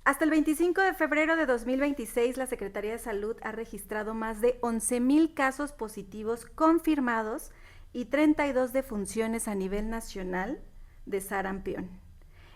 Hasta el 25 de febrero de 2026, la Secretaría de Salud ha registrado más de 11,000 casos positivos confirmados y 32 defunciones a nivel nacional de sarampión.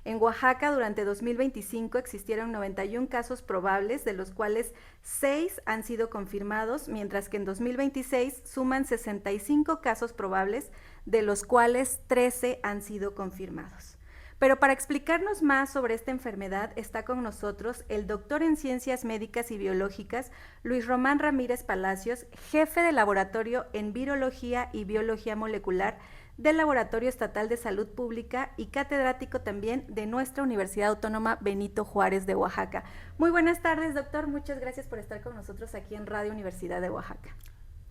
En Oaxaca, durante 2025 existieron 91 casos probables, de los cuales 6 han sido confirmados, mientras que en 2026 suman 65 casos probables, de los cuales 13 han sido confirmados. Pero para explicarnos más sobre esta enfermedad está con nosotros el doctor en Ciencias Médicas y Biológicas, Luis Román Ramírez Palacios, jefe de laboratorio en Virología y Biología Molecular del Laboratorio Estatal de Salud Pública y catedrático también de nuestra Universidad Autónoma Benito Juárez de Oaxaca. Muy buenas tardes, doctor. Muchas gracias por estar con nosotros aquí en Radio Universidad de Oaxaca.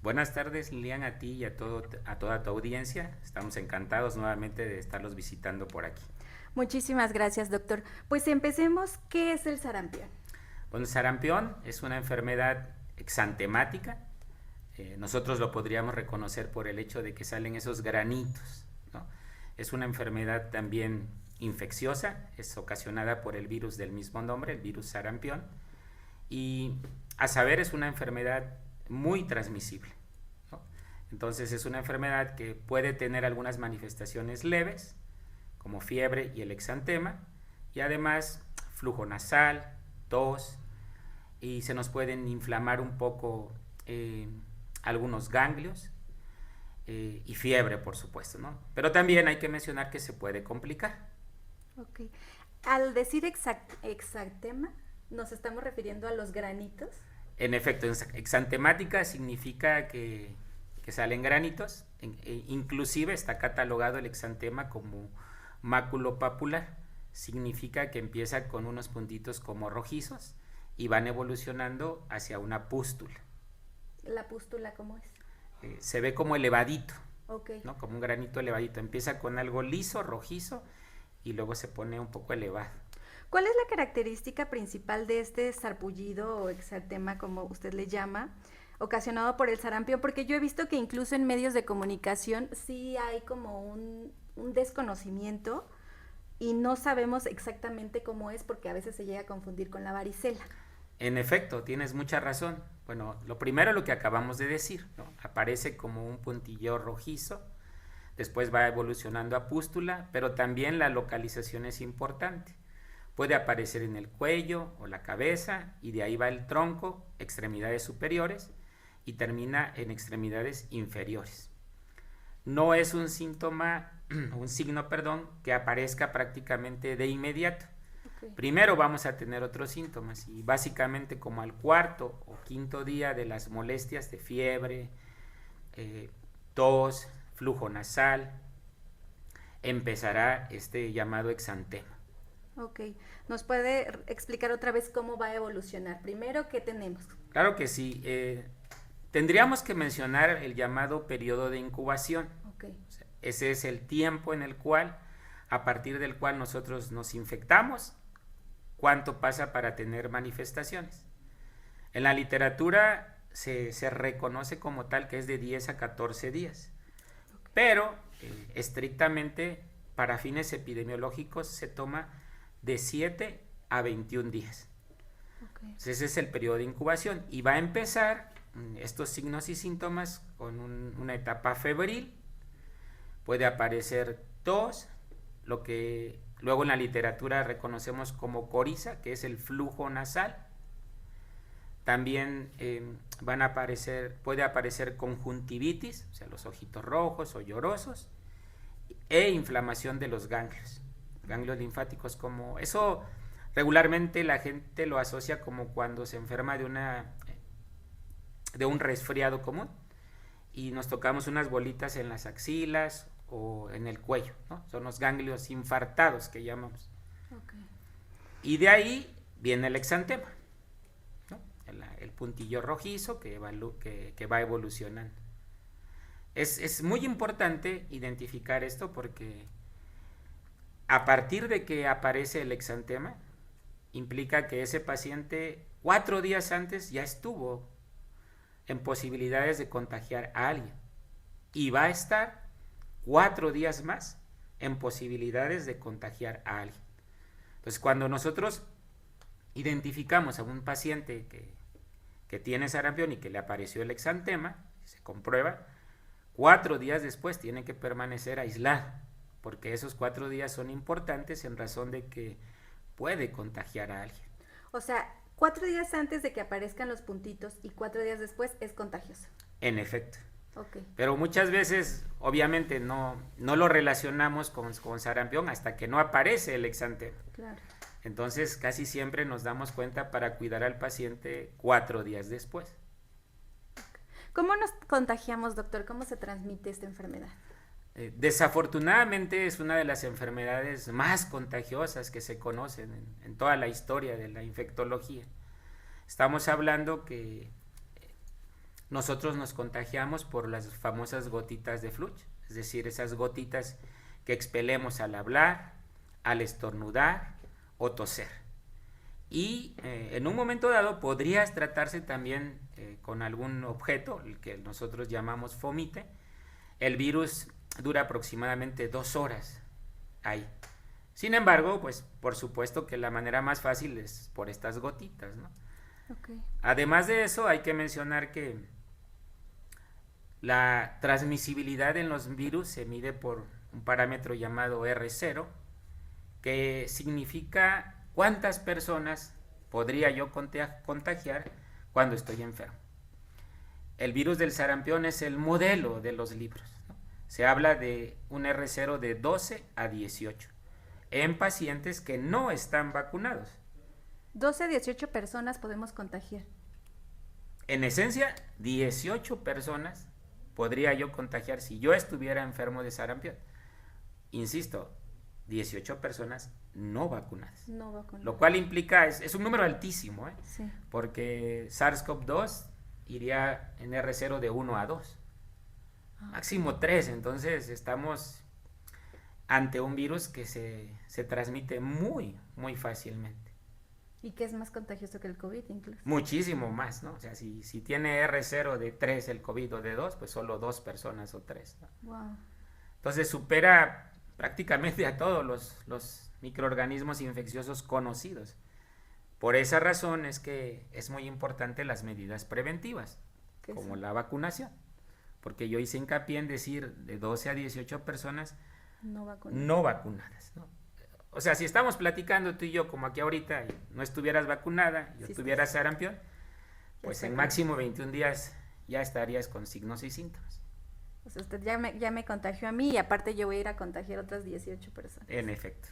Buenas tardes, Lilian, a ti y a toda tu audiencia. Estamos encantados nuevamente de estarlos visitando por aquí. Muchísimas gracias, doctor. Pues empecemos. ¿Qué es el sarampión? Bueno, el sarampión es una enfermedad exantemática. Nosotros lo podríamos reconocer por el hecho de que salen esos granitos, ¿no? Es una enfermedad también infecciosa, es ocasionada por el virus del mismo nombre, el virus sarampión, y a saber es una enfermedad muy transmisible, ¿no? Entonces es una enfermedad que puede tener algunas manifestaciones leves, como fiebre y el exantema, y además flujo nasal, tos, y se nos pueden inflamar un poco algunos ganglios y fiebre, por supuesto, ¿no? Pero también hay que mencionar que se puede complicar. Ok. Al decir exantema, ¿nos estamos refiriendo a los granitos? En efecto, exantemática significa que salen granitos, inclusive está catalogado el exantema como máculo-papular, significa que empieza con unos puntitos como rojizos y van evolucionando hacia una pústula. ¿La pústula cómo es? Se ve como elevadito, Okay. ¿no? Como un granito elevadito, empieza con algo liso, rojizo y luego se pone un poco elevado. ¿Cuál es la característica principal de este sarpullido o exantema, como usted le llama, ocasionado por el sarampión? Porque yo he visto que incluso en medios de comunicación sí hay como un desconocimiento y no sabemos exactamente cómo es, porque a veces se llega a confundir con la varicela. En efecto, tienes mucha razón. Bueno, lo primero lo que acabamos de decir, ¿no? Aparece como un puntillo rojizo, después va evolucionando a pústula, pero también la localización es importante. Puede aparecer en el cuello o la cabeza y de ahí va el tronco, extremidades superiores y termina en extremidades inferiores. No es un síntoma, un signo, perdón, que aparezca prácticamente de inmediato. Okay. Primero vamos a tener otros síntomas y básicamente como al cuarto o quinto día de las molestias de fiebre, tos, flujo nasal, empezará este llamado exantema. Ok, ¿nos puede explicar otra vez cómo va a evolucionar? Primero, ¿qué tenemos? Claro que sí. Tendríamos que mencionar el llamado periodo de incubación. Okay. O sea, ese es el tiempo en el cual, a partir del cual nosotros nos infectamos, cuánto pasa para tener manifestaciones. En la literatura se reconoce como tal que es de 10 a 14 días, okay, pero estrictamente para fines epidemiológicos se toma de 7 a 21 días. Okay. Entonces ese es el periodo de incubación y va a empezar estos signos y síntomas con una etapa febril, puede aparecer tos, lo que luego en la literatura reconocemos como coriza, que es el flujo nasal. También puede aparecer conjuntivitis, o sea, los ojitos rojos o llorosos, e inflamación de los ganglios linfáticos. Como eso regularmente la gente lo asocia como cuando se enferma de un resfriado común y nos tocamos unas bolitas en las axilas o en el cuello, ¿no? Son los ganglios infartados que llamamos. Okay. Y de ahí viene el exantema, ¿no? El puntillo rojizo que va evolucionando. Es muy importante identificar esto porque a partir de que aparece el exantema, implica que ese paciente 4 días antes ya estuvo en posibilidades de contagiar a alguien y va a estar 4 días más en posibilidades de contagiar a alguien. Entonces, cuando nosotros identificamos a un paciente que tiene sarampión y que le apareció el exantema, se comprueba, 4 días después tiene que permanecer aislado, porque esos 4 días son importantes en razón de que puede contagiar a alguien. O sea, 4 días antes de que aparezcan los puntitos y 4 días después es contagioso. En efecto. Okay. Pero muchas veces, obviamente, no lo relacionamos con sarampión hasta que no aparece el exantema. Claro. Entonces, casi siempre nos damos cuenta para cuidar al paciente 4 días después. ¿Cómo nos contagiamos, doctor? ¿Cómo se transmite esta enfermedad? Desafortunadamente es una de las enfermedades más contagiosas que se conocen en toda la historia de la infectología. Estamos hablando que nosotros nos contagiamos por las famosas gotitas de flujo, es decir, esas gotitas que expelemos al hablar, al estornudar o toser. Y en un momento dado podría tratarse también con algún objeto, el que nosotros llamamos fomite. El virus dura aproximadamente 2 horas ahí. Sin embargo, pues por supuesto que la manera más fácil es por estas gotitas, ¿no? Okay. Además de eso, hay que mencionar que la transmisibilidad en los virus se mide por un parámetro llamado R0, que significa cuántas personas podría yo contagiar cuando estoy enfermo. El virus del sarampión es el modelo de los libros, ¿no? Se habla de un R0 de 12 a 18 en pacientes que no están vacunados. 12 a 18 personas podemos contagiar. En esencia, 18 personas podría yo contagiar si yo estuviera enfermo de sarampión. Insisto, 18 personas no vacunadas. No vacunadas. Lo cual implica, es un número altísimo, Sí. Porque SARS-CoV-2 iría en R0 de 1 a 2. Máximo 3, entonces estamos ante un virus que se transmite muy, muy fácilmente. ¿Y qué es más contagioso que el COVID incluso? Muchísimo más, ¿no? O sea, si tiene R0 de 3 el COVID o de 2, pues solo 2 personas o 3, ¿no? Wow. Entonces supera prácticamente a todos los microorganismos infecciosos conocidos. Por esa razón es que es muy importante las medidas preventivas, como la vacunación. Porque yo hice hincapié en decir de 12 a 18 personas no vacunadas, ¿no? O sea, si estamos platicando tú y yo como aquí ahorita y no estuvieras vacunada, yo tuviera sarampión, pues en máximo 21 días ya estarías con signos y síntomas. O sea, usted ya me contagió a mí y aparte yo voy a ir a contagiar a otras 18 personas. En efecto.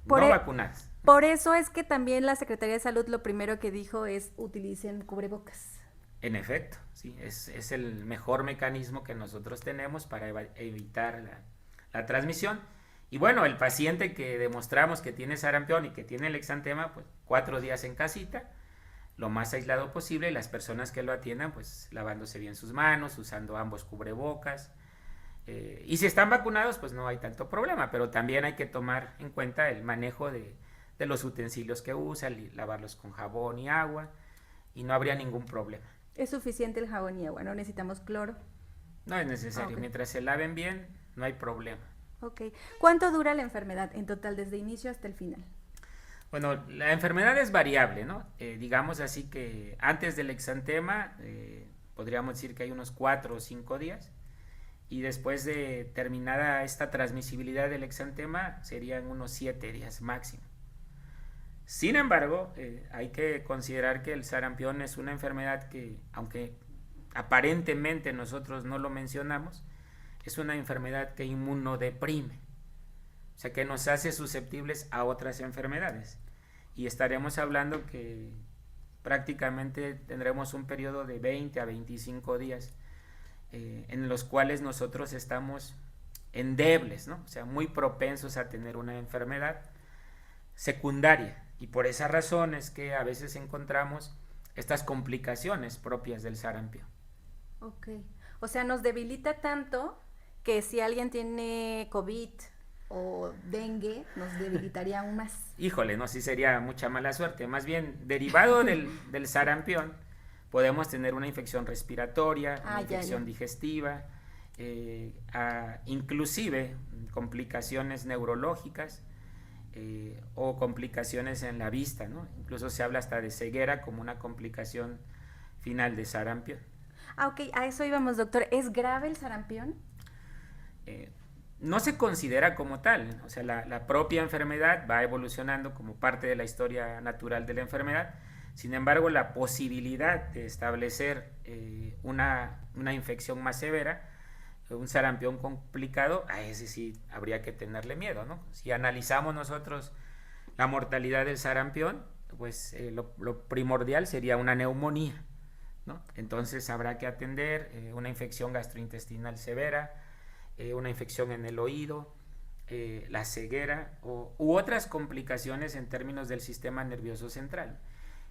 No vacunadas. Por eso es que también la Secretaría de Salud lo primero que dijo es utilicen cubrebocas. En efecto, sí, es el mejor mecanismo que nosotros tenemos para evitar la transmisión. Y bueno, el paciente que demostramos que tiene sarampión y que tiene el exantema, pues 4 días en casita, lo más aislado posible, y las personas que lo atiendan, pues lavándose bien sus manos, usando ambos cubrebocas. Y si están vacunados, pues no hay tanto problema, pero también hay que tomar en cuenta el manejo de los utensilios que usan, y lavarlos con jabón y agua, y no habría ningún problema. ¿Es suficiente el jabón y agua? ¿No necesitamos cloro? No es necesario, mientras se laven bien, no hay problema. Ok. ¿Cuánto dura la enfermedad en total, desde inicio hasta el final? Bueno, la enfermedad es variable, ¿no? Digamos así que antes del exantema, podríamos decir que hay unos 4 o 5 días, y después de terminada esta transmisibilidad del exantema, serían unos 7 días máximo. Sin embargo, hay que considerar que el sarampión es una enfermedad que, aunque aparentemente nosotros no lo mencionamos, es una enfermedad que inmunodeprime, o sea que nos hace susceptibles a otras enfermedades, y estaremos hablando que prácticamente tendremos un periodo de 20 a 25 días en los cuales nosotros estamos endebles, ¿no? O sea, muy propensos a tener una enfermedad secundaria, y por esa razón es que a veces encontramos estas complicaciones propias del sarampión. Ok, o sea, nos debilita tanto que si alguien tiene COVID o dengue, nos debilitaría aún más. Híjole, no, sí sería mucha mala suerte. Más bien, derivado del sarampión, podemos tener una infección respiratoria, una infección digestiva, inclusive complicaciones neurológicas, o complicaciones en la vista, ¿no? Incluso se habla hasta de ceguera como una complicación final de sarampión. Ah, ok, a eso íbamos, doctor. ¿Es grave el sarampión? No se considera como tal, o sea, la propia enfermedad va evolucionando como parte de la historia natural de la enfermedad. Sin embargo, la posibilidad de establecer una infección más severa, un sarampión complicado, a ese sí habría que tenerle miedo, ¿no? Si analizamos nosotros la mortalidad del sarampión, pues lo primordial sería una neumonía, ¿no? Entonces habrá que atender una infección gastrointestinal severa, una infección en el oído, la ceguera u otras complicaciones en términos del sistema nervioso central,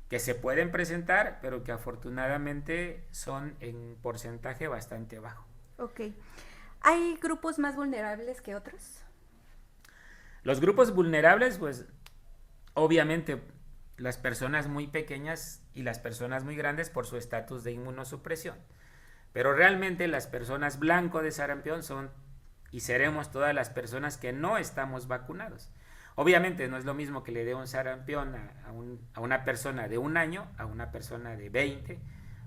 que se pueden presentar, pero que afortunadamente son en porcentaje bastante bajo. Ok. ¿Hay grupos más vulnerables que otros? Los grupos vulnerables, pues obviamente las personas muy pequeñas y las personas muy grandes por su estatus de inmunosupresión. Pero realmente las personas blanco de sarampión son y seremos todas las personas que no estamos vacunados. Obviamente no es lo mismo que le dé un sarampión a una persona de 1 año a una persona de 20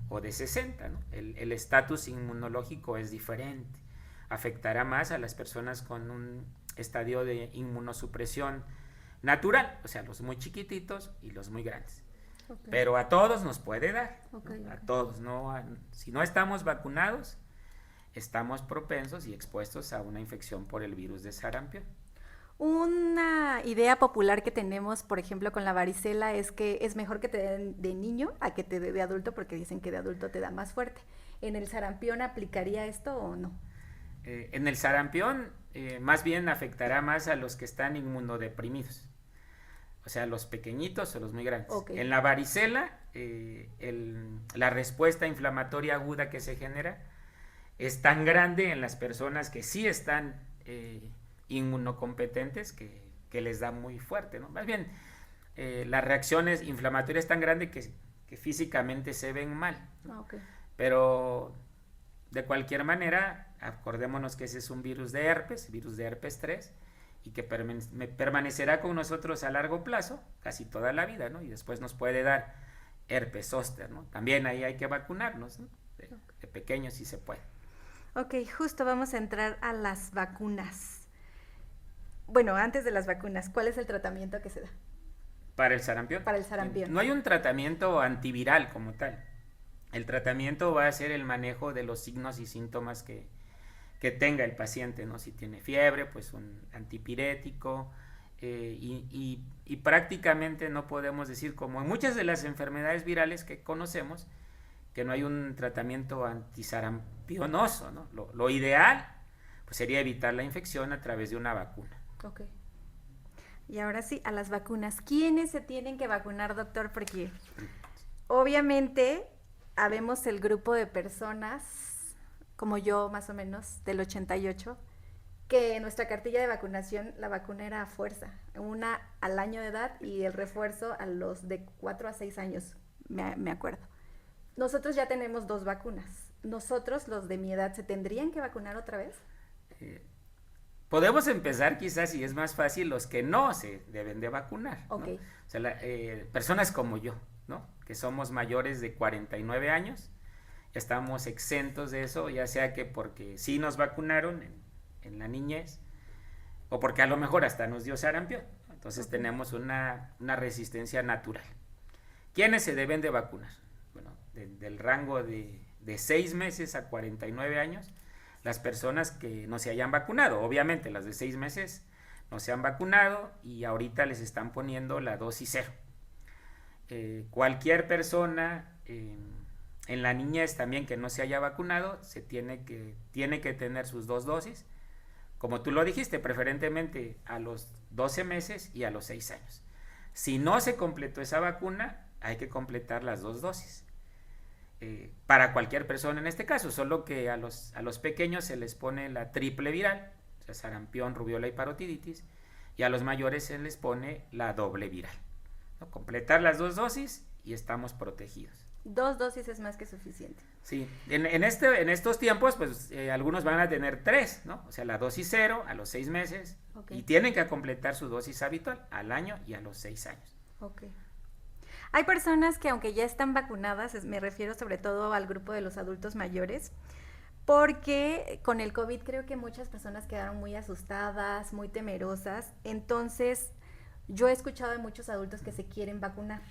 o de 60, ¿no? El estatus inmunológico es diferente. Afectará más a las personas con un estadio de inmunosupresión natural, o sea, los muy chiquititos y los muy grandes. Okay. Pero a todos nos puede dar, okay, ¿no? A todos, ¿no? Si no estamos vacunados, estamos propensos y expuestos a una infección por el virus de sarampión. Una idea popular que tenemos, por ejemplo, con la varicela es que es mejor que te den de niño a que te dé de adulto, porque dicen que de adulto te da más fuerte. ¿En el sarampión aplicaría esto o no? En el sarampión más bien afectará más a los que están inmunodeprimidos, o sea, los pequeñitos o los muy grandes. Okay. En la varicela, la respuesta inflamatoria aguda que se genera es tan grande en las personas que sí están inmunocompetentes que les da muy fuerte, ¿no? Más bien, las reacciones inflamatorias tan grandes que físicamente se ven mal, ¿no? Okay. Pero de cualquier manera, acordémonos que ese es un virus de herpes 3, y que permanecerá con nosotros a largo plazo, casi toda la vida, ¿no? Y después nos puede dar herpes zóster, ¿no? También ahí hay que vacunarnos, ¿no? De pequeños si se puede. Ok, justo vamos a entrar a las vacunas. Bueno, antes de las vacunas, ¿cuál es el tratamiento que se da? ¿Para el sarampión? Para el sarampión. No hay un tratamiento antiviral como tal. El tratamiento va a ser el manejo de los signos y síntomas que tenga el paciente, ¿no? Si tiene fiebre, pues un antipirético, y prácticamente no podemos decir, como en muchas de las enfermedades virales que conocemos, que no hay un tratamiento antisarampionoso, ¿no? Lo ideal pues sería evitar la infección a través de una vacuna. Ok. Y ahora sí, a las vacunas. ¿Quiénes se tienen que vacunar, doctor? Porque obviamente habemos el grupo de personas, como yo más o menos, del 88, que en nuestra cartilla de vacunación la vacuna era a fuerza, una al año de edad y el refuerzo a los de 4 a 6 años, me acuerdo. Nosotros ya tenemos 2 vacunas. ¿Nosotros, los de mi edad, se tendrían que vacunar otra vez? Podemos empezar quizás, y es más fácil, los que no se deben de vacunar, ¿no? Okay. O sea, personas como yo, ¿no? Que somos mayores de 49 años, estamos exentos de eso, ya sea que porque sí nos vacunaron en la niñez, o porque a lo mejor hasta nos dio sarampión. Entonces okay, tenemos una resistencia natural. ¿Quiénes se deben de vacunar? Bueno, del rango de 6 meses a 49 años, las personas que no se hayan vacunado. Obviamente las de 6 meses no se han vacunado y ahorita les están poniendo la dosis 0. Cualquier persona en la niñez también que no se haya vacunado tiene que tener sus 2 dosis, como tú lo dijiste, preferentemente a los 12 meses y a los 6 años. Si no se completó esa vacuna, hay que completar las 2 dosis. Para cualquier persona en este caso, solo que a los pequeños se les pone la triple viral, o sea, sarampión, rubiola y parotiditis, y a los mayores se les pone la doble viral, ¿no? Completar las 2 dosis y estamos protegidos. 2 dosis es más que suficiente. Sí, en estos tiempos, pues algunos van a tener 3, ¿no? O sea, la dosis 0 a los 6 meses, Okay. y tienen que completar su dosis habitual al año y a los 6 años. Ok. Hay personas que aunque ya están vacunadas, me refiero sobre todo al grupo de los adultos mayores, porque con el COVID creo que muchas personas quedaron muy asustadas, muy temerosas. Entonces, yo he escuchado de muchos adultos que se quieren vacunar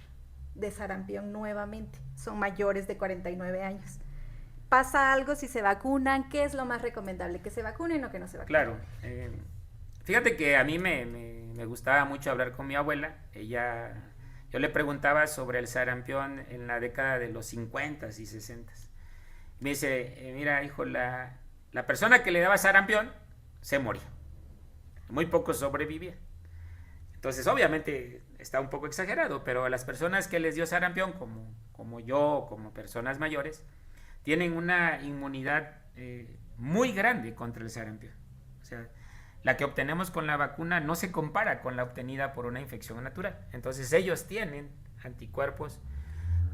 de sarampión nuevamente. Son mayores de 49 años. ¿Pasa algo si se vacunan? ¿Qué es lo más recomendable? ¿Que se vacunen o que no se vacunen? Claro. Fíjate que a mí me gustaba mucho hablar con mi abuela. Yo le preguntaba sobre el sarampión en la década de los 50 y 60. Me dice, mira, hijo, la persona que le daba sarampión se moría. Muy pocos sobrevivían. Entonces, obviamente, está un poco exagerado, pero a las personas que les dio sarampión, como yo, como personas mayores, tienen una inmunidad muy grande contra el sarampión. O sea, la que obtenemos con la vacuna no se compara con la obtenida por una infección natural. Entonces, ellos tienen anticuerpos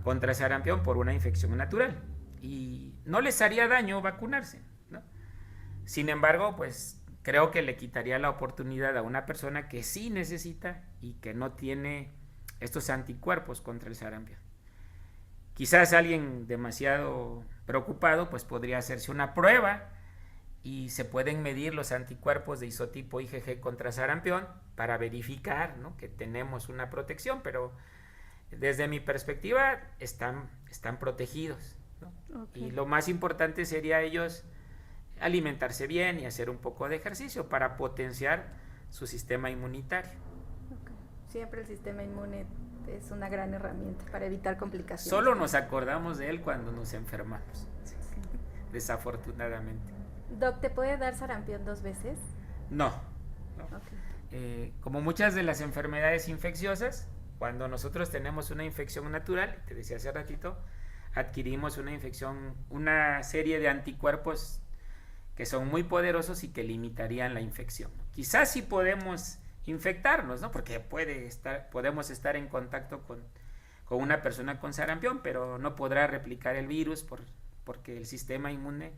contra sarampión por una infección natural. Y no les haría daño vacunarse, ¿no? Sin embargo, pues creo que le quitaría la oportunidad a una persona que sí necesita y que no tiene estos anticuerpos contra el sarampión. Quizás alguien demasiado preocupado, pues podría hacerse una prueba y se pueden medir los anticuerpos de isotipo IgG contra sarampión para verificar, ¿no?, que tenemos una protección, pero desde mi perspectiva están protegidos, ¿no? Okay. Y lo más importante sería ellos alimentarse bien y hacer un poco de ejercicio para potenciar su sistema inmunitario. Okay. Siempre el sistema inmune es una gran herramienta para evitar complicaciones. Solo nos acordamos de él cuando nos enfermamos, sí. Desafortunadamente. Doc, ¿te puede dar sarampión 2 veces? No. Okay. Como muchas de las enfermedades infecciosas, cuando nosotros tenemos una infección natural, te decía hace ratito, adquirimos una serie de anticuerpos que son muy poderosos y que limitarían la infección. Quizás sí podemos infectarnos, ¿no? Porque podemos estar en contacto con una persona con sarampión, pero no podrá replicar el virus porque el sistema inmune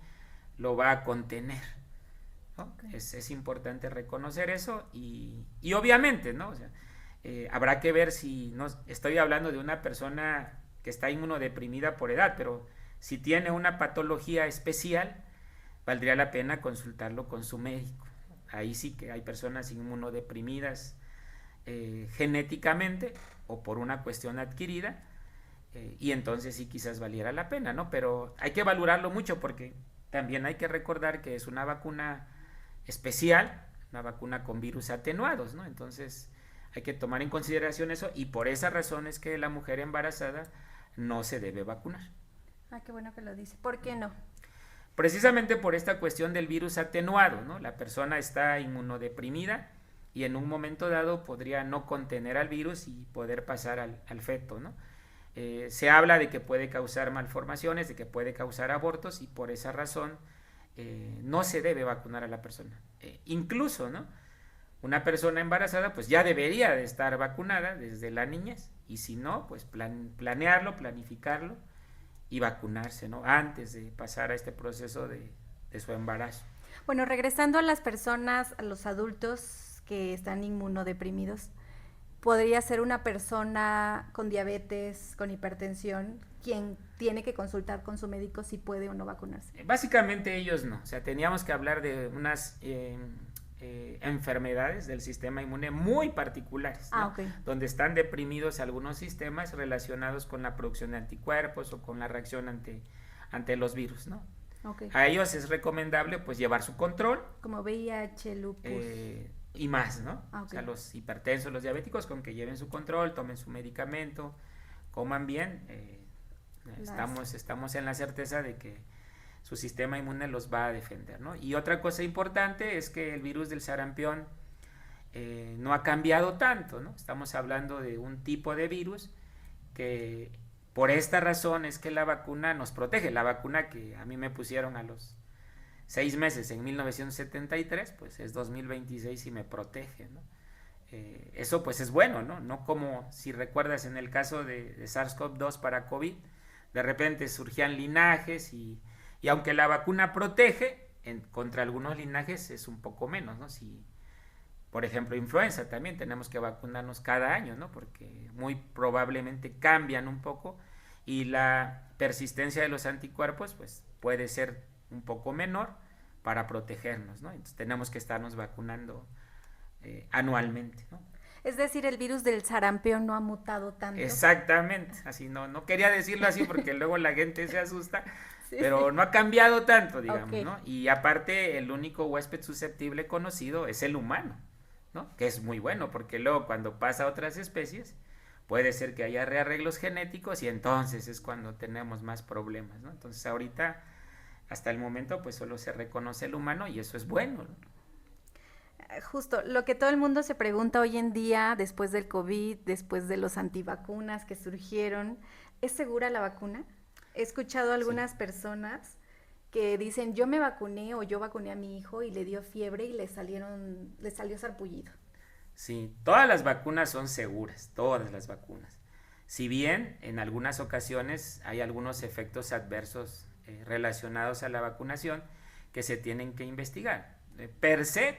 lo va a contener, ¿no? Okay. Es importante reconocer eso y obviamente, ¿no? O sea, habrá que ver si no estoy hablando de una persona que está inmunodeprimida por edad, pero si tiene una patología especial, valdría la pena consultarlo con su médico. Ahí sí que hay personas inmunodeprimidas genéticamente o por una cuestión adquirida, y entonces sí quizás valiera la pena, ¿no? Pero hay que valorarlo mucho porque también hay que recordar que es una vacuna especial, una vacuna con virus atenuados, ¿no? Entonces hay que tomar en consideración eso y por esa razón es que la mujer embarazada no se debe vacunar. Ah, qué bueno que lo dice. ¿Por qué no? Precisamente por esta cuestión del virus atenuado, ¿no? La persona está inmunodeprimida y en un momento dado podría no contener al virus y poder pasar al feto, ¿no? Se habla de que puede causar malformaciones, de que puede causar abortos y por esa razón no se debe vacunar a la persona. Incluso, ¿no?, una persona embarazada pues ya debería de estar vacunada desde la niñez y si no, pues planearlo, planificarlo y vacunarse, ¿no?, antes de pasar a este proceso de su embarazo. Bueno, regresando a las personas, a los adultos que están inmunodeprimidos, podría ser una persona con diabetes, con hipertensión, quien tiene que consultar con su médico si puede o no vacunarse. Básicamente ellos no, o sea, teníamos que hablar de unas enfermedades del sistema inmune muy particulares, ¿no? Okay. Donde están deprimidos algunos sistemas relacionados con la producción de anticuerpos o con la reacción ante los virus, ¿no? Okay. A ellos es recomendable pues llevar su control. Como VIH, lupus. Y más, ¿no? Okay. O sea, los hipertensos, los diabéticos, con que lleven su control, tomen su medicamento, coman bien, estamos en la certeza de que su sistema inmune los va a defender, ¿no? Y otra cosa importante es que el virus del sarampión no ha cambiado tanto, ¿no? Estamos hablando de un tipo de virus que por esta razón es que la vacuna nos protege. La vacuna que a mí me pusieron a los 6 meses en 1973, pues es 2026 y me protege, ¿no? Eso pues es bueno, ¿no? No como si recuerdas en el caso de SARS-CoV-2 para COVID, de repente surgían linajes y aunque la vacuna protege, contra algunos linajes es un poco menos, ¿no? Si, por ejemplo, influenza también tenemos que vacunarnos cada año, ¿no? Porque muy probablemente cambian un poco y la persistencia de los anticuerpos pues puede ser un poco menor para protegernos, ¿no? Entonces tenemos que estarnos vacunando anualmente, ¿no? Es decir, el virus del sarampión no ha mutado tanto. Exactamente, así no quería decirlo así porque luego la gente se asusta, Sí, pero sí. no ha cambiado tanto, digamos, Ok. ¿no? Y aparte el único huésped susceptible conocido es el humano, ¿no? Que es muy bueno porque luego cuando pasa a otras especies puede ser que haya rearreglos genéticos y entonces es cuando tenemos más problemas, ¿no? Entonces ahorita, hasta el momento, pues solo se reconoce el humano y eso es bueno, ¿no? Justo, lo que todo el mundo se pregunta hoy en día, después del COVID, después de los antivacunas que surgieron, ¿es segura la vacuna? He escuchado a Sí. algunas personas que dicen, yo me vacuné o yo vacuné a mi hijo y le dio fiebre y le salió sarpullido. Sí, todas las vacunas son seguras, todas las vacunas. Si bien en algunas ocasiones hay algunos efectos adversos relacionados a la vacunación que se tienen que investigar. Per se,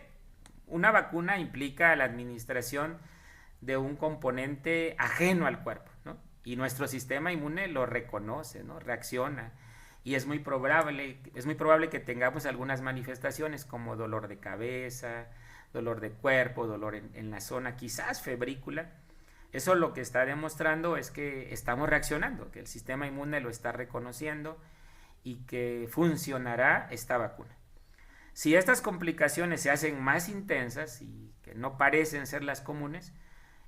una vacuna implica la administración de un componente ajeno al cuerpo, ¿no? Y nuestro sistema inmune lo reconoce, ¿no? Reacciona. Y es muy probable que tengamos algunas manifestaciones como dolor de cabeza, dolor de cuerpo, dolor en la zona quizás febrícula. Eso lo que está demostrando es que estamos reaccionando, que el sistema inmune lo está reconociendo y que funcionará esta vacuna. Si estas complicaciones se hacen más intensas y que no parecen ser las comunes,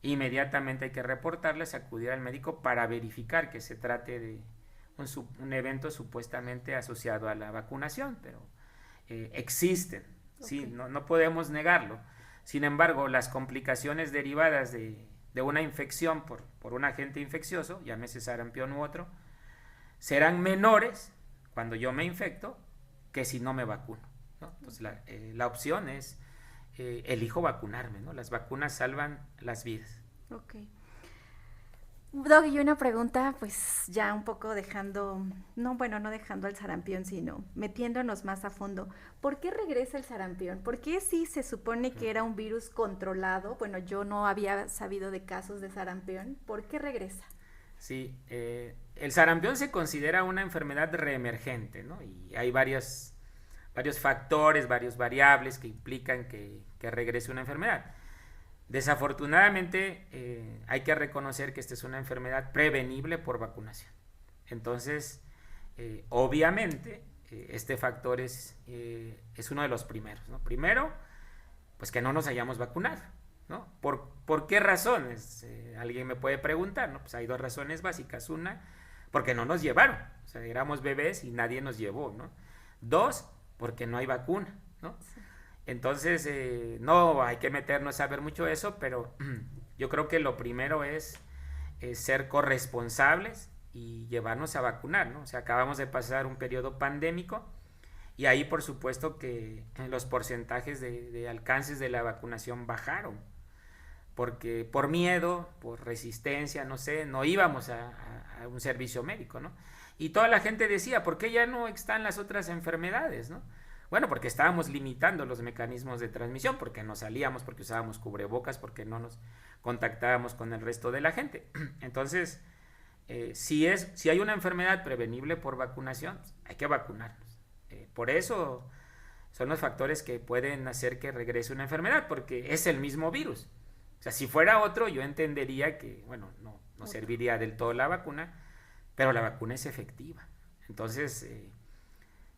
inmediatamente hay que reportarlas, acudir al médico para verificar que se trate de un evento supuestamente asociado a la vacunación, pero existen, sí, Ok. no podemos negarlo. Sin embargo, las complicaciones derivadas de una infección por un agente infeccioso, llámese sarampión u otro, serán menores cuando yo me infecto que si no me vacuno, ¿no? Entonces la opción es elijo vacunarme, ¿no? Las vacunas salvan las vidas. Ok. Doc, y una pregunta, pues ya un poco dejando, no, bueno, no dejando al sarampión, sino metiéndonos más a fondo. ¿Por qué regresa el sarampión? ¿Por qué si se supone que era un virus controlado? Bueno, yo no había sabido de casos de sarampión. ¿Por qué regresa? Sí, el sarampión se considera una enfermedad reemergente, ¿no? Y hay varios factores, varios variables que implican que regrese una enfermedad. Desafortunadamente, hay que reconocer que esta es una enfermedad prevenible por vacunación. Entonces, obviamente, este factor es uno de los primeros, ¿no? Primero, pues que no nos hayamos vacunado, ¿no? ¿Por qué razones? Alguien me puede preguntar, ¿no? Pues hay dos razones básicas. Una, porque no nos llevaron, o sea, éramos bebés y nadie nos llevó, ¿no? Dos, porque no hay vacuna, ¿no? Sí. Entonces, no hay que meternos a ver mucho eso, pero yo creo que lo primero es ser corresponsables y llevarnos a vacunar, ¿no? O sea, acabamos de pasar un periodo pandémico y ahí por supuesto que los porcentajes de alcances de la vacunación bajaron, porque por miedo, por resistencia, no sé, no íbamos a un servicio médico, ¿no? Y toda la gente decía, ¿por qué ya no están las otras enfermedades, no? Bueno, porque estábamos limitando los mecanismos de transmisión, porque no salíamos, porque usábamos cubrebocas, porque no nos contactábamos con el resto de la gente. Entonces, si hay una enfermedad prevenible por vacunación, hay que vacunarnos. Por eso son los factores que pueden hacer que regrese una enfermedad, porque es el mismo virus. O sea, si fuera otro, yo entendería que, bueno, no serviría del todo la vacuna, pero la vacuna es efectiva. Entonces,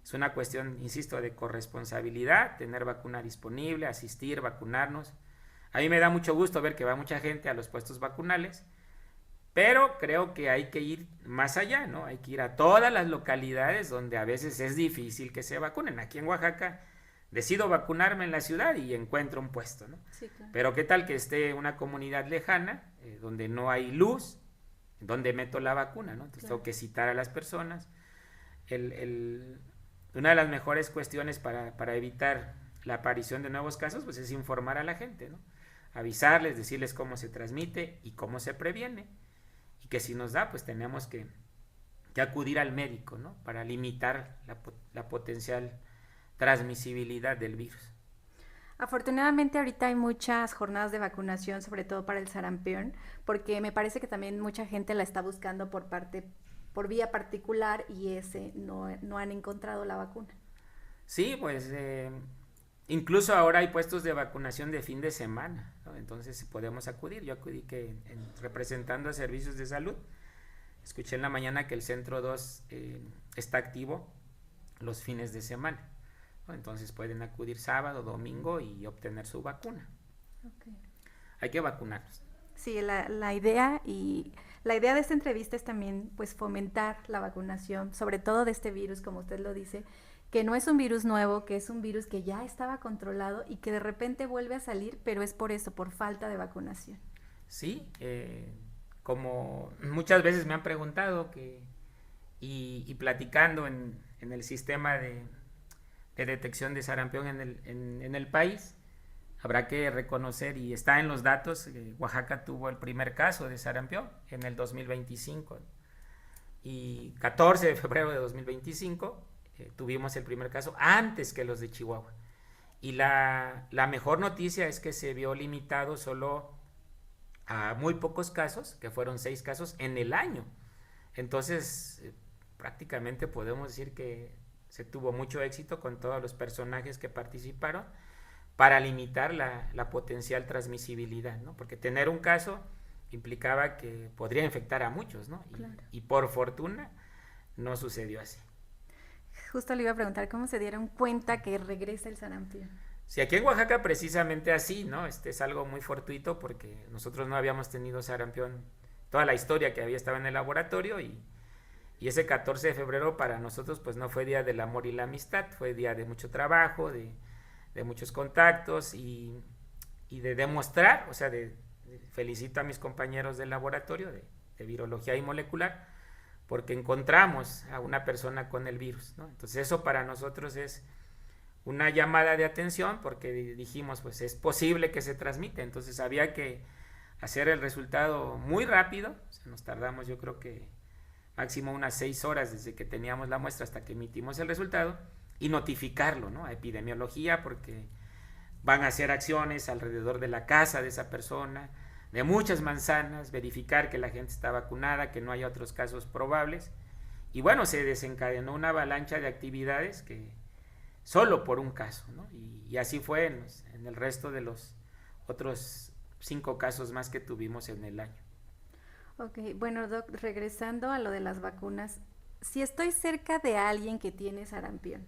es una cuestión, insisto, de corresponsabilidad, tener vacuna disponible, asistir, vacunarnos. A mí me da mucho gusto ver que va mucha gente a los puestos vacunales, pero creo que hay que ir más allá, ¿no? Hay que ir a todas las localidades donde a veces es difícil que se vacunen. Aquí en Oaxaca decido vacunarme en la ciudad y encuentro un puesto, ¿no? Sí, claro. Pero qué tal que esté una comunidad lejana, donde no hay luz, donde meto la vacuna, ¿no? Entonces Claro. tengo que citar a las personas. Una de las mejores cuestiones para evitar la aparición de nuevos casos, pues es informar a la gente, ¿no? Avisarles, decirles cómo se transmite y cómo se previene. Y que si nos da, pues tenemos que acudir al médico, ¿no? Para limitar la potencial transmisibilidad del virus. Afortunadamente ahorita hay muchas jornadas de vacunación, sobre todo para el sarampión, porque me parece que también mucha gente la está buscando por vía particular y no han encontrado la vacuna. Sí, pues incluso ahora hay puestos de vacunación de fin de semana, ¿no? Entonces podemos acudir. Yo acudí representando a servicios de salud. Escuché en la mañana que el centro 2 está activo los fines de semana, ¿no? Entonces pueden acudir sábado, domingo y obtener su vacuna. Okay. Hay que vacunarnos. Sí, la idea de esta entrevista es también pues fomentar la vacunación, sobre todo de este virus, como usted lo dice, que no es un virus nuevo, que es un virus que ya estaba controlado y que de repente vuelve a salir, pero es por eso, por falta de vacunación. Sí, como muchas veces me han preguntado y platicando en el sistema de detección de sarampión en el país, habrá que reconocer, y está en los datos, Oaxaca tuvo el primer caso de sarampión en el 2025, y 14 de febrero de 2025 tuvimos el primer caso antes que los de Chihuahua. Y la mejor noticia es que se vio limitado solo a muy pocos casos, que fueron 6 casos en el año. Entonces, prácticamente podemos decir que se tuvo mucho éxito con todos los personajes que participaron para limitar la potencial transmisibilidad, ¿no? Porque tener un caso implicaba que podría infectar a muchos, ¿no? Claro. Y por fortuna no sucedió así. Justo le iba a preguntar cómo se dieron cuenta que regresa el sarampión. Sí, aquí en Oaxaca precisamente así, ¿no? Es algo muy fortuito porque nosotros no habíamos tenido sarampión toda la historia que había estado en el laboratorio, y ese 14 de febrero para nosotros pues no fue día del amor y la amistad, fue día de mucho trabajo, de muchos contactos y de demostrar, o sea, felicito a mis compañeros del laboratorio de virología y molecular, porque encontramos a una persona con el virus, ¿no? Entonces eso para nosotros es una llamada de atención, porque dijimos, pues es posible que se transmite. Entonces había que hacer el resultado muy rápido, o sea, nos tardamos yo creo que máximo unas 6 horas desde que teníamos la muestra hasta que emitimos el resultado, y notificarlo, ¿no?, a epidemiología, porque van a hacer acciones alrededor de la casa de esa persona, de muchas manzanas, verificar que la gente está vacunada, que no haya otros casos probables. Y bueno, se desencadenó una avalancha de actividades que solo por un caso, ¿no? Y así fue en el resto de los otros 5 casos más que tuvimos en el año. Ok, bueno, Doc, regresando a lo de las vacunas, si estoy cerca de alguien que tiene sarampión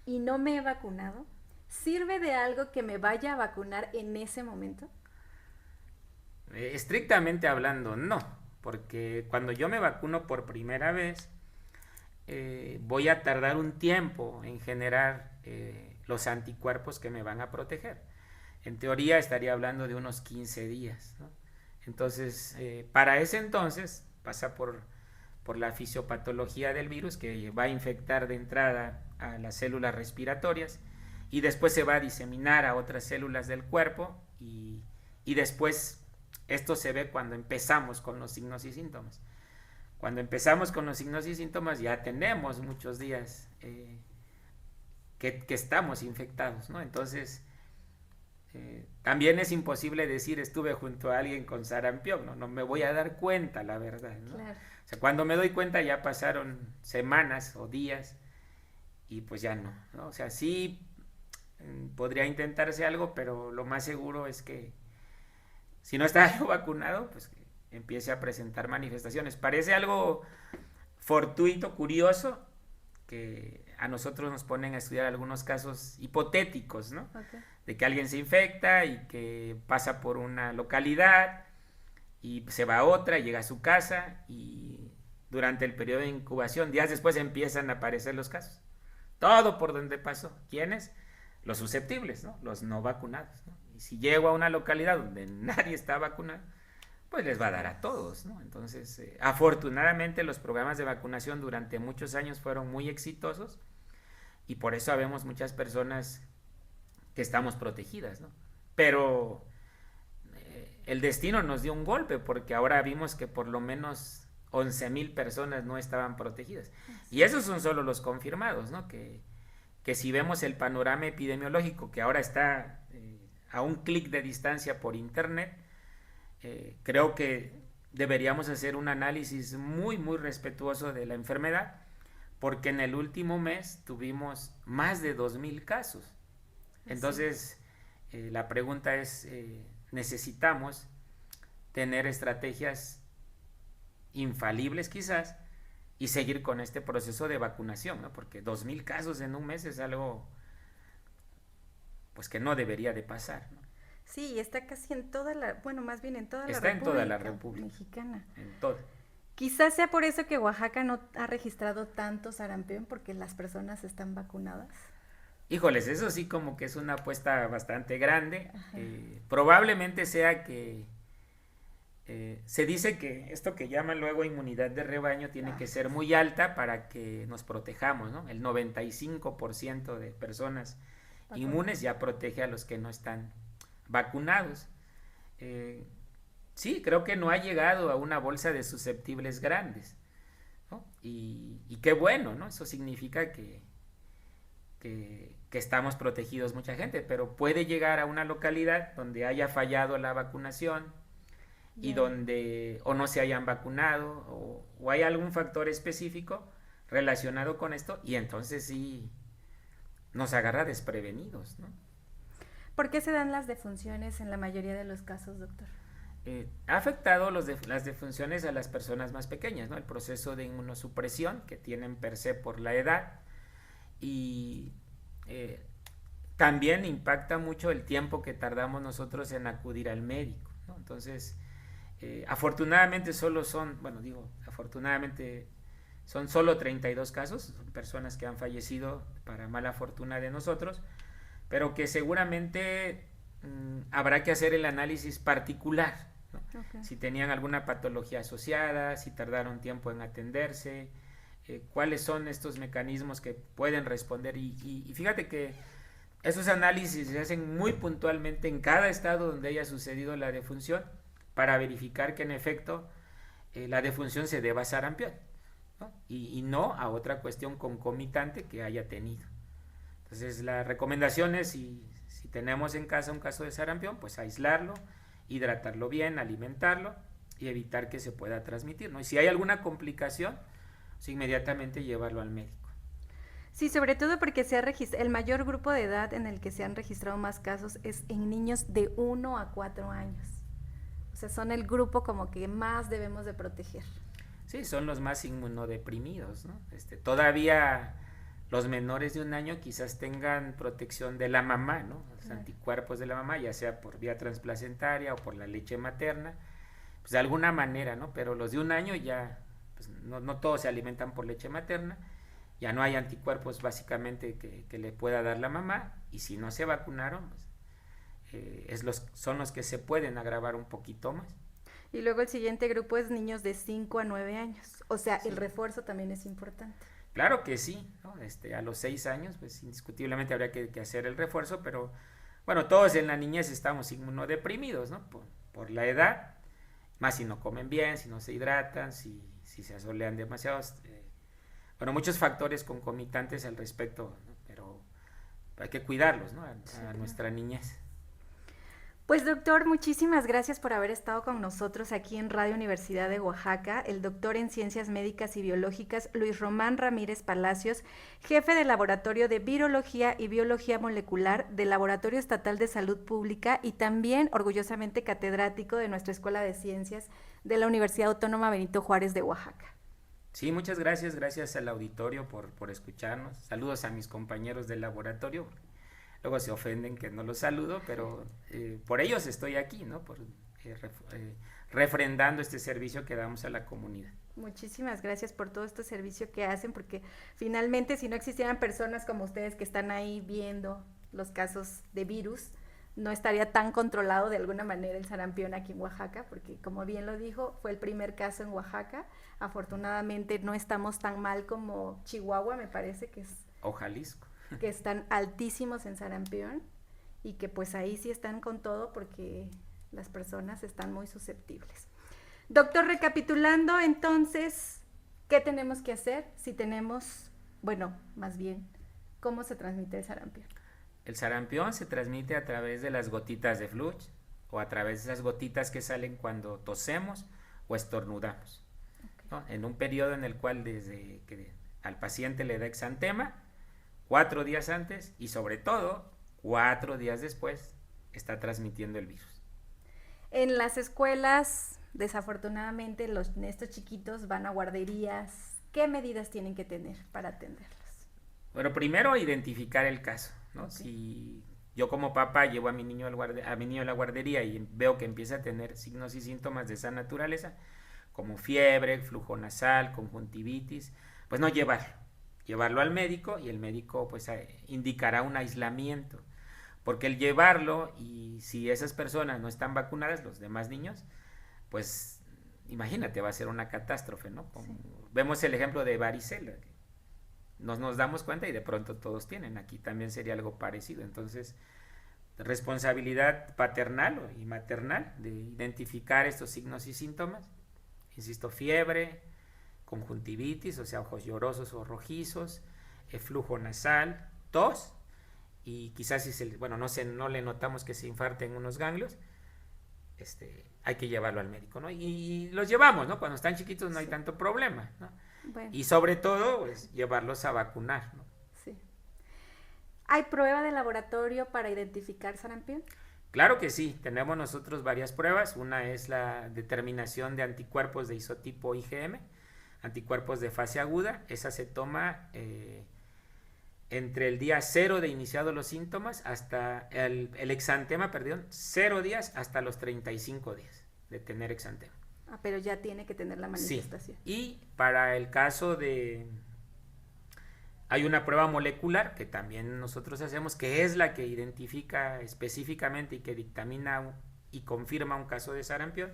y no me he vacunado, ¿sirve de algo que me vaya a vacunar en ese momento? Estrictamente hablando, no, porque cuando yo me vacuno por primera vez, voy a tardar un tiempo en generar los anticuerpos que me van a proteger. En teoría estaría hablando de unos 15 días, ¿no? Entonces, para ese entonces pasa por la fisiopatología del virus, que va a infectar de entrada a las células respiratorias y después se va a diseminar a otras células del cuerpo, y después esto se ve cuando empezamos con los signos y síntomas. Cuando empezamos con los signos y síntomas ya tenemos muchos días que estamos infectados, ¿no? Entonces, también es imposible decir estuve junto a alguien con sarampión, no me voy a dar cuenta, la verdad, ¿no? Claro. O sea, cuando me doy cuenta ya pasaron semanas o días y pues ya no, ¿no? O sea, sí podría intentarse algo, pero lo más seguro es que si no está yo vacunado, pues que empiece a presentar manifestaciones. Parece algo fortuito, curioso, que a nosotros nos ponen a estudiar algunos casos hipotéticos, ¿no? Okay. De que alguien se infecta y que pasa por una localidad y se va a otra, llega a su casa, y durante el periodo de incubación, días después empiezan a aparecer los casos. Todo por donde pasó. ¿Quiénes? Los susceptibles, ¿no? Los no vacunados, ¿no? Y si llego a una localidad donde nadie está vacunado, pues les va a dar a todos, ¿no? Entonces, afortunadamente los programas de vacunación durante muchos años fueron muy exitosos, y por eso habemos muchas personas que estamos protegidas, ¿no? Pero el destino nos dio un golpe, porque ahora vimos que por lo menos 11,000 personas no estaban protegidas. Y esos son solo los confirmados, ¿no? Que si vemos el panorama epidemiológico, que ahora está a un clic de distancia por internet, creo que deberíamos hacer un análisis muy, muy respetuoso de la enfermedad, porque en el último mes tuvimos más de 2,000 casos. Entonces, la pregunta es, necesitamos tener estrategias infalibles quizás y seguir con este proceso de vacunación, ¿no? Porque 2,000 casos en un mes es algo pues que no debería de pasar, ¿no? Sí, está casi en toda la, bueno, más bien en toda la Está República en toda la República Mexicana. En toda. Quizás sea por eso que Oaxaca no ha registrado tanto sarampión, porque las personas están vacunadas. Híjoles, eso sí como que es una apuesta bastante grande. Probablemente sea que se dice que esto que llaman luego inmunidad de rebaño tiene que ser muy alta para que nos protejamos, ¿no? El 95% de personas inmunes ya protege a los que no están vacunados. Sí, creo que no ha llegado a una bolsa de susceptibles grandes, ¿no? Y qué bueno, ¿no? Eso significa que estamos protegidos mucha gente, pero puede llegar a una localidad donde haya fallado la vacunación y donde o no se hayan vacunado o hay algún factor específico relacionado con esto y entonces sí nos agarra desprevenidos, ¿no? ¿Por qué se dan las defunciones en la mayoría de los casos, doctor? Ha afectado las defunciones a las personas más pequeñas, ¿no? El proceso de inmunosupresión que tienen per se por la edad y también impacta mucho el tiempo que tardamos nosotros en acudir al médico, ¿no? Entonces, afortunadamente afortunadamente son solo 32 casos, son personas que han fallecido para mala fortuna de nosotros, pero que seguramente habrá que hacer el análisis particular, ¿no? Okay. Si tenían alguna patología asociada, si tardaron tiempo en atenderse, cuáles son estos mecanismos que pueden responder y fíjate que esos análisis se hacen muy puntualmente en cada estado donde haya sucedido la defunción para verificar que en efecto la defunción se deba a sarampión, ¿no? Y no a otra cuestión concomitante que haya tenido. Entonces la recomendación es si tenemos en casa un caso de sarampión, pues aislarlo, hidratarlo bien, alimentarlo y evitar que se pueda transmitir, ¿no? Y si hay alguna complicación, pues inmediatamente llevarlo al médico. Sí, sobre todo porque el mayor grupo de edad en el que se han registrado más casos es en niños de 1 a 4 años. O sea, son el grupo como que más debemos de proteger. Sí, son los más inmunodeprimidos, ¿no? Todavía los menores de 1 año quizás tengan protección de la mamá, ¿no? Los anticuerpos de la mamá, ya sea por vía transplacentaria o por la leche materna, pues de alguna manera, ¿no? Pero los de 1 año ya, pues no todos se alimentan por leche materna, ya no hay anticuerpos básicamente que le pueda dar la mamá, y si no se vacunaron, pues, son los que se pueden agravar un poquito más. Y luego el siguiente grupo es niños de 5 a 9 años, o sea, sí. El refuerzo también es importante. Claro que sí, ¿no? A los 6 años, pues indiscutiblemente habría que hacer el refuerzo, pero bueno, todos en la niñez estamos inmunodeprimidos, ¿no? Por la edad, más si no comen bien, si no se hidratan, si se asolean demasiado, bueno, muchos factores concomitantes al respecto, ¿no? Pero hay que cuidarlos, ¿no? A nuestra niñez. Pues doctor, muchísimas gracias por haber estado con nosotros aquí en Radio Universidad de Oaxaca, el doctor en Ciencias Médicas y Biológicas Luis Román Ramírez Palacios, jefe del Laboratorio de Virología y Biología Molecular del Laboratorio Estatal de Salud Pública y también orgullosamente catedrático de nuestra Escuela de Ciencias de la Universidad Autónoma Benito Juárez de Oaxaca. Sí, muchas gracias al auditorio por escucharnos. Saludos a mis compañeros del laboratorio. Luego se ofenden que no los saludo, pero por ellos estoy aquí, ¿no? Refrendando este servicio que damos a la comunidad. Muchísimas gracias por todo este servicio que hacen, porque finalmente si no existieran personas como ustedes que están ahí viendo los casos de virus, no estaría tan controlado de alguna manera el sarampión aquí en Oaxaca, porque como bien lo dijo, fue el primer caso en Oaxaca. Afortunadamente no estamos tan mal como Chihuahua, me parece que es. O Jalisco. Que están altísimos en sarampión y que pues ahí sí están con todo porque las personas están muy susceptibles. Doctor, recapitulando entonces, ¿qué tenemos que hacer si tenemos, bueno, más bien, cómo se transmite el sarampión? El sarampión se transmite a través de las gotitas de fluch o a través de esas gotitas que salen cuando tosemos o estornudamos, ¿no? En un periodo en el cual desde que al paciente le da exantema, 4 días antes y sobre todo 4 días después está transmitiendo el virus. En las escuelas, desafortunadamente, estos chiquitos van a guarderías. ¿Qué medidas tienen que tener para atenderlos? Bueno, primero identificar el caso, ¿no? Okay. Si yo como papá llevo a mi niño a la guardería y veo que empieza a tener signos y síntomas de esa naturaleza, como fiebre, flujo nasal, conjuntivitis, pues no llevarlo al médico y el médico pues indicará un aislamiento, porque el llevarlo y si esas personas no están vacunadas, los demás niños, pues imagínate, va a ser una catástrofe, ¿no? Como sí. Vemos el ejemplo de varicela, nos damos cuenta y de pronto todos tienen, aquí también sería algo parecido, entonces responsabilidad paternal y maternal de identificar estos signos y síntomas, insisto, fiebre, conjuntivitis, o sea, ojos llorosos o rojizos, flujo nasal, tos, y quizás si no le notamos que se infarten unos ganglios, hay que llevarlo al médico, ¿no? Y los llevamos, ¿no? Cuando están chiquitos no hay tanto problema, ¿no? Bueno. Y sobre todo, pues, llevarlos a vacunar, ¿no? Sí. ¿Hay prueba de laboratorio para identificar sarampión? Claro que sí, tenemos nosotros varias pruebas. Una es la determinación de anticuerpos de isotipo IgM, anticuerpos de fase aguda. Esa se toma entre el día 0 de iniciados los síntomas hasta el exantema, 0 días hasta los 35 días de tener exantema. Ah, pero ya tiene que tener la manifestación. Sí. Y para el caso hay una prueba molecular que también nosotros hacemos, que es la que identifica específicamente y que dictamina y confirma un caso de sarampión.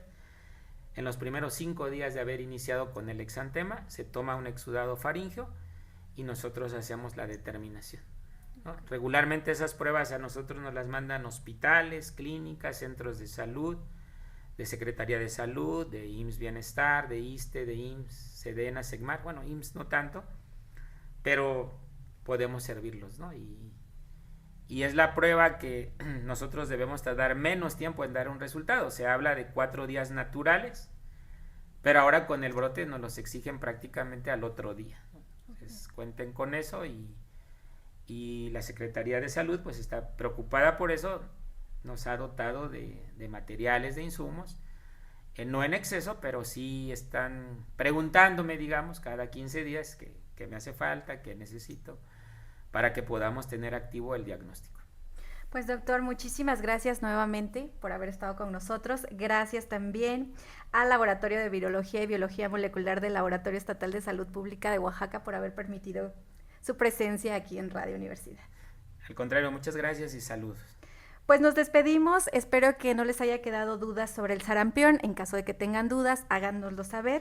En los primeros 5 días de haber iniciado con el exantema, se toma un exudado faríngeo y nosotros hacemos la determinación, ¿no? Regularmente esas pruebas a nosotros nos las mandan hospitales, clínicas, centros de salud, de Secretaría de Salud, de IMSS Bienestar, de ISSSTE, de IMSS, SEDENA, SEGMAR, bueno, IMSS no tanto, pero podemos servirlos, ¿no? Y es la prueba que nosotros debemos tardar menos tiempo en dar un resultado. Se habla de 4 días naturales, pero ahora con el brote nos los exigen prácticamente al otro día, ¿no? Entonces, cuenten con eso y la Secretaría de Salud pues está preocupada por eso, nos ha dotado de materiales, de insumos, no en exceso, pero sí están preguntándome, digamos, cada 15 días que me hace falta, que necesito, para que podamos tener activo el diagnóstico. Pues doctor, muchísimas gracias nuevamente por haber estado con nosotros. Gracias también al Laboratorio de Virología y Biología Molecular del Laboratorio Estatal de Salud Pública de Oaxaca por haber permitido su presencia aquí en Radio Universidad. Al contrario, muchas gracias y saludos. Pues nos despedimos, espero que no les haya quedado dudas sobre el sarampión. En caso de que tengan dudas, háganoslo saber.